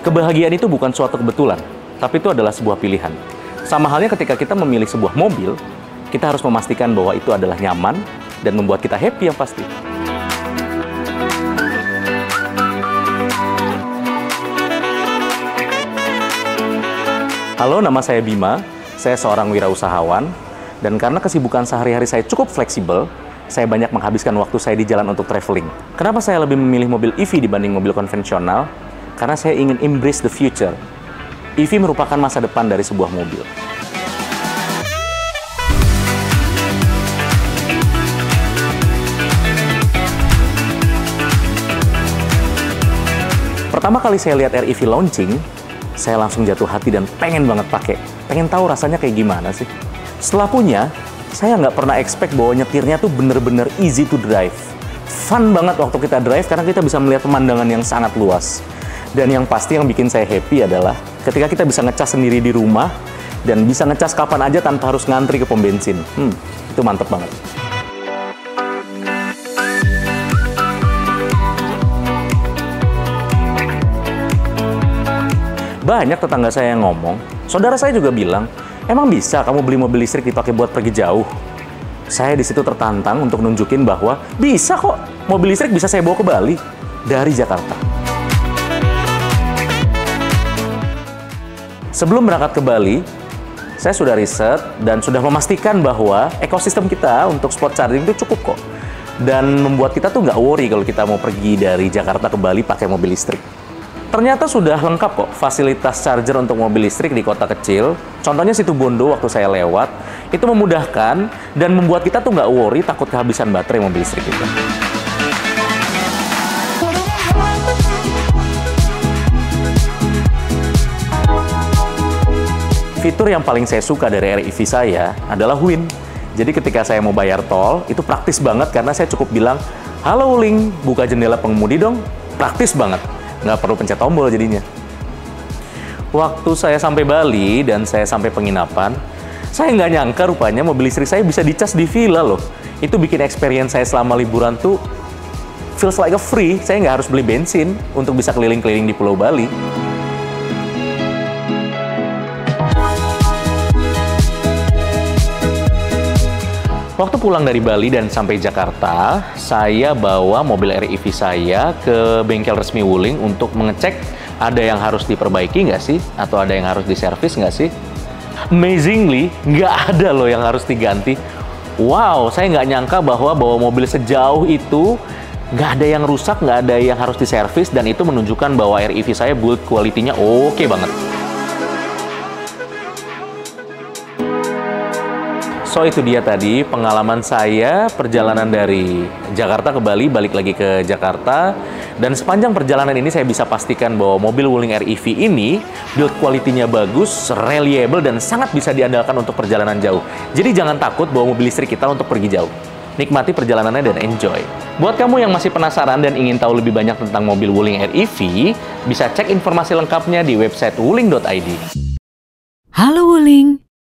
Kebahagiaan itu bukan suatu kebetulan, tapi itu adalah sebuah pilihan. Sama halnya ketika kita memilih sebuah mobil, kita harus memastikan bahwa itu adalah nyaman dan membuat kita happy yang pasti. Halo, nama saya Bima. Saya seorang wirausahawan, dan karena kesibukan sehari-hari saya cukup fleksibel, saya banyak menghabiskan waktu saya di jalan untuk traveling. Kenapa saya lebih memilih mobil EV dibanding mobil konvensional? Karena saya ingin embrace the future. EV merupakan masa depan dari sebuah mobil. Pertama kali saya lihat REV launching, saya langsung jatuh hati dan pengen banget pakai. Pengen tahu rasanya kayak gimana sih. Setelah punya, saya nggak pernah expect bahwa nyetirnya tuh bener-bener easy to drive. Fun banget waktu kita drive karena kita bisa melihat pemandangan yang sangat luas. Dan yang pasti yang bikin saya happy adalah ketika kita bisa ngecas sendiri di rumah dan bisa ngecas kapan aja tanpa harus ngantri ke pom bensin. Itu mantep banget. Banyak tetangga saya yang ngomong, saudara saya juga bilang, emang bisa kamu beli mobil listrik dipakai buat pergi jauh? Saya di situ tertantang untuk nunjukin bahwa bisa kok, mobil listrik bisa saya bawa ke Bali dari Jakarta. Sebelum berangkat ke Bali, saya sudah riset dan sudah memastikan bahwa ekosistem kita untuk sport charging itu cukup kok. Dan membuat kita tuh nggak worry kalau kita mau pergi dari Jakarta ke Bali pakai mobil listrik. Ternyata sudah lengkap kok fasilitas charger untuk mobil listrik di kota kecil. Contohnya Situbondo waktu saya lewat, itu memudahkan dan membuat kita tuh nggak worry takut kehabisan baterai mobil listrik itu. Fitur yang paling saya suka dari REV saya adalah WIN. Jadi ketika saya mau bayar tol, itu praktis banget karena saya cukup bilang, "Halo Wuling, buka jendela pengemudi dong." Praktis banget. Nggak perlu pencet tombol jadinya. Waktu saya sampai Bali dan saya sampai penginapan, saya nggak nyangka rupanya mobil listrik saya bisa dicas di villa loh. Itu bikin experience saya selama liburan tuh feels like a free. Saya nggak harus beli bensin untuk bisa keliling-keliling di Pulau Bali. Waktu pulang dari Bali dan sampai Jakarta, saya bawa mobil REV saya ke bengkel resmi Wuling untuk mengecek ada yang harus diperbaiki nggak sih? Atau ada yang harus diservis nggak sih? Amazingly, nggak ada loh yang harus diganti. Wow, saya nggak nyangka bahwa bawa mobil sejauh itu nggak ada yang rusak, nggak ada yang harus diservis, dan itu menunjukkan bahwa REV saya build quality-nya oke banget. So, itu dia tadi pengalaman saya perjalanan dari Jakarta ke Bali, balik lagi ke Jakarta. Dan sepanjang perjalanan ini saya bisa pastikan bahwa mobil Wuling REV ini build quality-nya bagus, reliable, dan sangat bisa diandalkan untuk perjalanan jauh. Jadi jangan takut bawa mobil listrik kita untuk pergi jauh. Nikmati perjalanannya dan enjoy. Buat kamu yang masih penasaran dan ingin tahu lebih banyak tentang mobil Wuling REV, bisa cek informasi lengkapnya di website wuling.id. Halo Wuling.